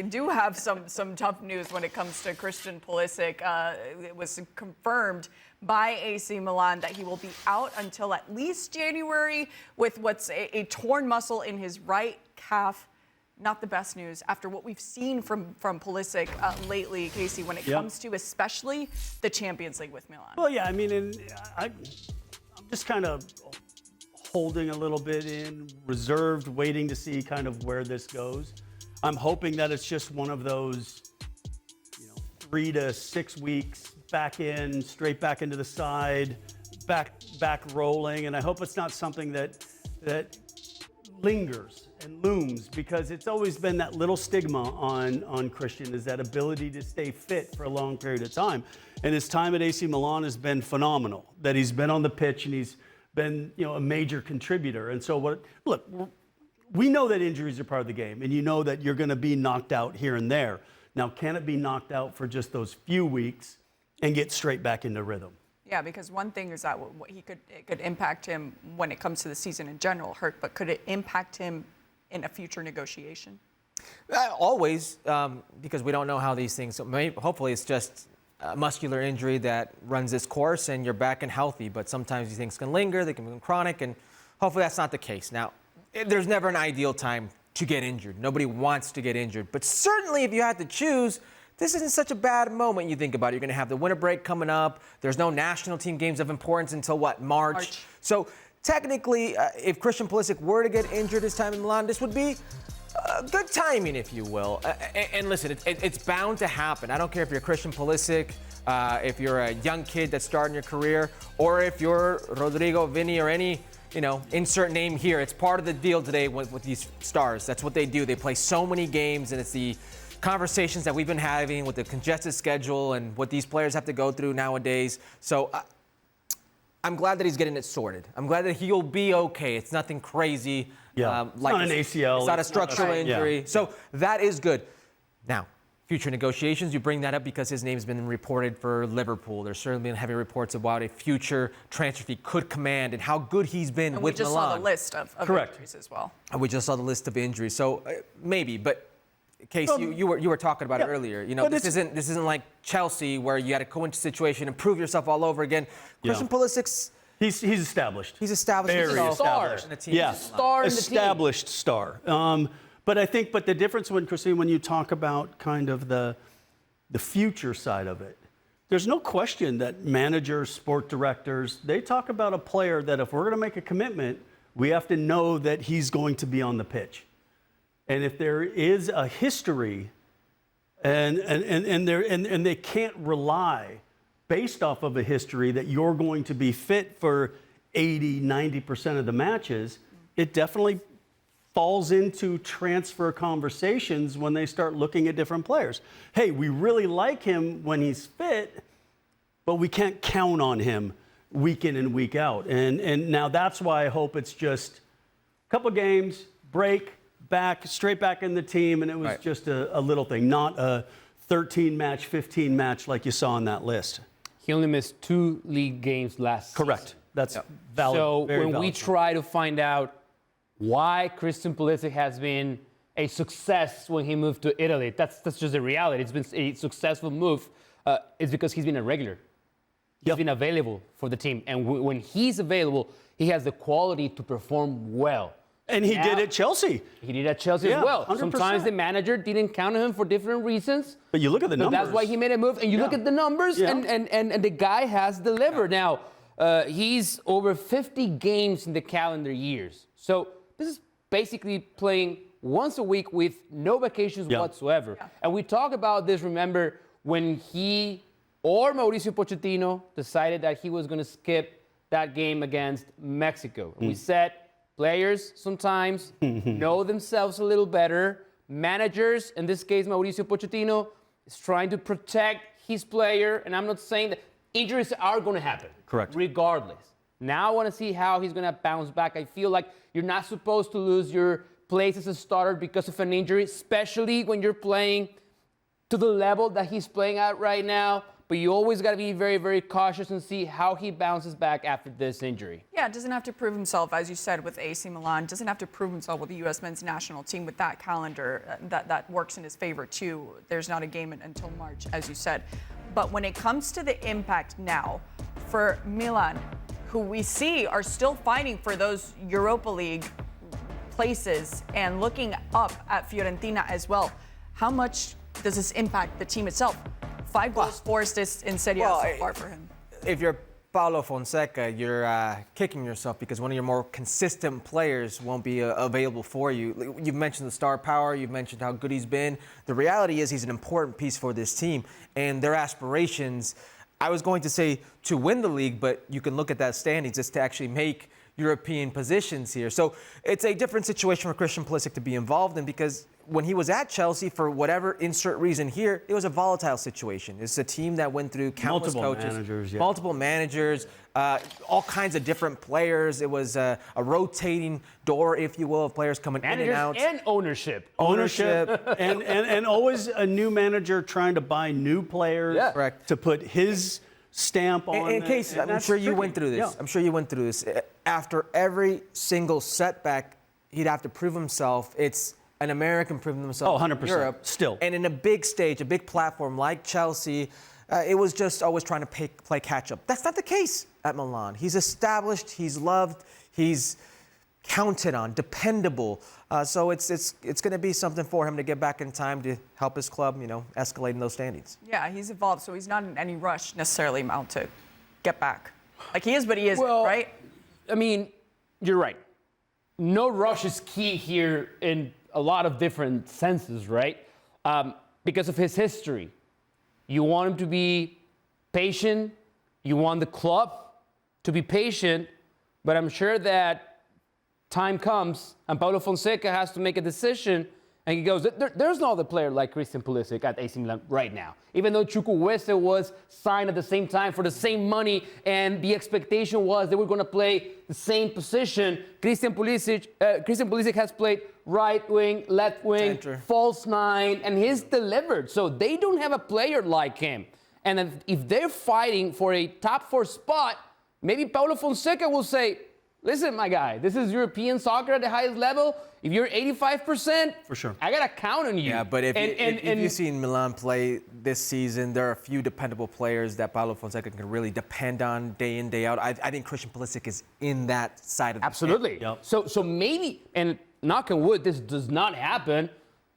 do have some tough news when it comes to Christian Pulisic. It was confirmed by AC Milan that he will be out until at least January with what's a torn muscle in his right calf. Not the best news after what we've seen from Pulisic lately, Kasey, when it comes to especially the Champions League with Milan. Well, yeah, I mean, I'm just kind of holding a little bit in, reserved, waiting to see kind of where this goes. I'm hoping that it's just one of those, 3 to 6 weeks back in, straight back into the side, back rolling, and I hope it's not something that lingers and looms, because it's always been that little stigma on Christian, is that ability to stay fit for a long period of time. And his time at AC Milan has been phenomenal, that he's been on the pitch and he's been, a major contributor. And so we know that injuries are part of the game, and you know that you're going to be knocked out here and there. Now, can it be knocked out for just those few weeks and get straight back into rhythm? Yeah, because one thing is that it could impact him when it comes to the season in general, Herc, but could it impact him in a future negotiation? Always, because we don't know how these things. Hopefully, it's just a muscular injury that runs its course and you're back and healthy. But sometimes these things can linger; they can become chronic, and hopefully that's not the case. Now, there's never an ideal time to get injured. Nobody wants to get injured, but certainly if you had to choose, this isn't such a bad moment. You think about it. You're going to have the winter break coming up. There's no national team games of importance until March. So technically, if Christian Pulisic were to get injured this time in Milan, this would be good timing, if you will. And listen, it's bound to happen. I don't care if you're Christian Pulisic, if you're a young kid that's starting your career, or if you're Rodrigo, Vinny, or any, insert name here. It's part of the deal today with these stars. That's what they do. They play so many games, and it's the conversations that we've been having with the congested schedule and what these players have to go through nowadays. So I'm glad that he's getting it sorted. I'm glad that he'll be okay. It's nothing crazy. Yeah, it's not an ACL. It's not a structural injury. Yeah. So that is good. Now, future negotiations, you bring that up because his name's been reported for Liverpool. There's certainly been heavy reports about a future transfer fee could command and how good he's been and with we just Milan. saw the list of injuries as well. And we just saw the list of injuries. So maybe, but Kasey, you were talking about it earlier. This isn't like Chelsea where you had a coincidence situation and prove yourself all over again. Christian Pulisic's he's established. He's established. Very established. In the team. Yeah, Star in the team. Established star. But I think, the difference when you talk about kind of the future side of it, there's no question that managers, sport directors, they talk about a player that if we're going to make a commitment, we have to know that he's going to be on the pitch. And if there is a history, and they can't rely based off of a history that you're going to be fit for 80, 90% of the matches, it definitely falls into transfer conversations when they start looking at different players. Hey, we really like him when he's fit, but we can't count on him week in and week out. And now that's why I hope it's just a couple games, break, straight back in the team, and it was just a little thing, not a 13-match, 15-match like you saw on that list. He only missed 2 league games last Correct. season. That's valid. So very when valid. we try to find out why Christian Pulisic has been a success when he moved to Italy, that's just a reality. It's been a successful move. It's because he's been a regular. He's been available for the team. And when he's available, he has the quality to perform well. And he did at Chelsea. He did at Chelsea as well. 100%. Sometimes the manager didn't count on him for different reasons. But you look at the numbers. That's why he made a move. And you look at the numbers, and the guy has delivered. Now, he's over 50 games in the calendar years. So this is basically playing once a week with no vacations whatsoever. Yeah. And we talk about this, remember, when he or Mauricio Pochettino decided that he was going to skip that game against Mexico. And we said, players sometimes know themselves a little better. Managers, in this case Mauricio Pochettino, is trying to protect his player. And I'm not saying that injuries are going to happen. Correct. Regardless. Now I want to see how he's going to bounce back. I feel like you're not supposed to lose your place as a starter because of an injury, especially when you're playing to the level that he's playing at right now. but you always got to be very, very cautious and see how he bounces back after this injury. Yeah, doesn't have to prove himself, as you said, with AC Milan. Doesn't have to prove himself with the U.S. men's national team with that calendar. That works in his favor, too. There's not a game until March, as you said. But when it comes to the impact now for Milan, who we see are still fighting for those Europa League places and looking up at Fiorentina as well, how much does this impact the team itself? 5 goals forced in Serie A so far for him. If you're Paulo Fonseca, you're kicking yourself because one of your more consistent players won't be available for you. You've mentioned the star power. You've mentioned how good he's been. The reality is he's an important piece for this team and their aspirations. I was going to say to win the league, but you can look at that standings just to actually make European positions here. So it's a different situation for Christian Pulisic to be involved in because when he was at Chelsea, for whatever insert reason here, it was a volatile situation. It's a team that went through countless multiple managers, all kinds of different players. It was a rotating door, if you will, of players coming in and out. And ownership. and always a new manager trying to buy new players to put his stamp on. And Kasey, I'm sure you went through this. Yeah. I'm sure you went through this. After every single setback, he'd have to prove himself. It's an American proving themselves 100%. in Europe. Still. And in a big stage, a big platform like Chelsea, it was just always trying to play catch-up. That's not the case at Milan. He's established, he's loved, he's counted on, dependable. So it's going to be something for him to get back in time to help his club, escalate in those standings. Yeah, he's evolved, so he's not in any rush necessarily, Mount, to get back. Like he is, but he isn't, right? I mean, you're right. No rush is key here in a lot of different senses, right? Because of his history. You want him to be patient. You want the club to be patient. But I'm sure that time comes and Paulo Fonseca has to make a decision. And he goes, there's no other player like Christian Pulisic at AC Milan right now. Even though Chukwueze was signed at the same time for the same money, and the expectation was they were going to play the same position, Christian Pulisic has played right wing, left wing, Center, false nine, and he's delivered. So they don't have a player like him. And if they're fighting for a top 4 spot, maybe Paulo Fonseca will say, listen, my guy, this is European soccer at the highest level. If you're 85%, for sure, I got to count on you. Yeah, but if you've seen Milan play this season, there are a few dependable players that Paulo Fonseca can really depend on day in, day out. I think Christian Pulisic is in that side of the Absolutely. Yep. So maybe, and knock on wood, this does not happen,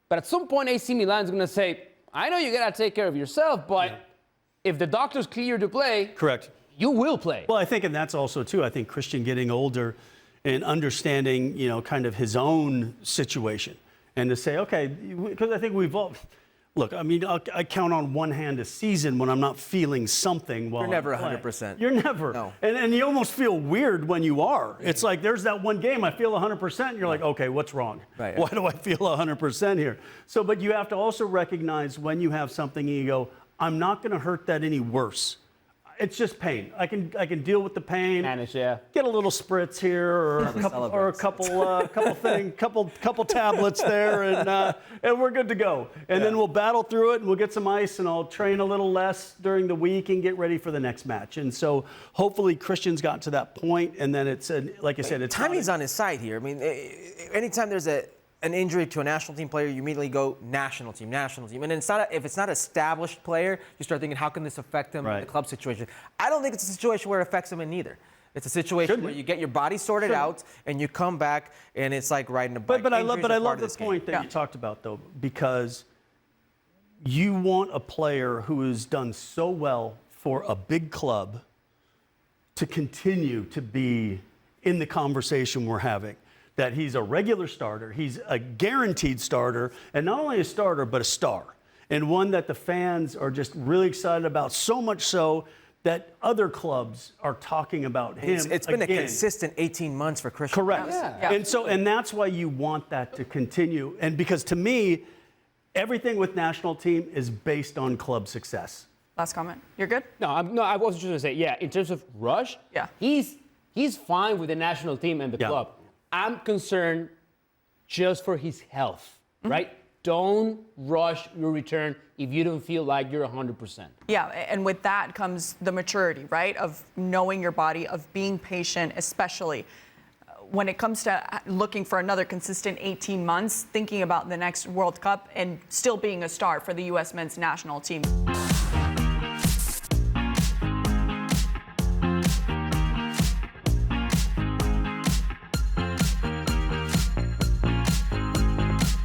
but at some point AC Milan is going to say, I know you got to take care of yourself, but if the doctor's clear to play, correct, you will play. Well, I think, and that's also, too, I think Christian getting older and understanding, kind of his own situation. And to say, okay, because I think we've all, look, I mean, I count on one hand a season when I'm not feeling something while You're never I'm 100%. You're never. No. And you almost feel weird when you are. It's like there's that one game I feel 100%, and you're like, okay, what's wrong? Right. Why do I feel 100% here? So, but you have to also recognize when you have something and you go, I'm not going to hurt that any worse. It's just pain. I can deal with the pain. Manage, yeah. Get a little spritz here, or a couple tablets there, and we're good to go. And then we'll battle through it, and we'll get some ice, and I'll train a little less during the week and get ready for the next match. And so hopefully Christian's gotten to that point, and then it's like I said, it's timing's on his side here. I mean, anytime there's an injury to a national team player, you immediately go national team. And if it's not an established player, you start thinking, how can this affect him in the club situation? I don't think it's a situation where it affects him in either. It's a situation where you get your body sorted out and you come back and it's like riding a bike. But I love the point that you talked about, though, because you want a player who has done so well for a big club to continue to be in the conversation we're having. That he's a regular starter, he's a guaranteed starter, and not only a starter, but a star. And one that the fans are just really excited about, so much so that other clubs are talking about him. It's been a consistent 18 months for Christian. Correct. Yeah. And that's why you want that to continue. And because to me, everything with national team is based on club success. Last comment. You're good? No, I was just going to say, in terms of rush, he's fine with the national team and the club. I'm concerned just for his health, right? don't rush your return if you don't feel like you're 100%. Yeah, and with that comes the maturity, right, of knowing your body, of being patient, especially when it comes to looking for another consistent 18 months, thinking about the next World Cup and still being a star for the U.S. men's national team.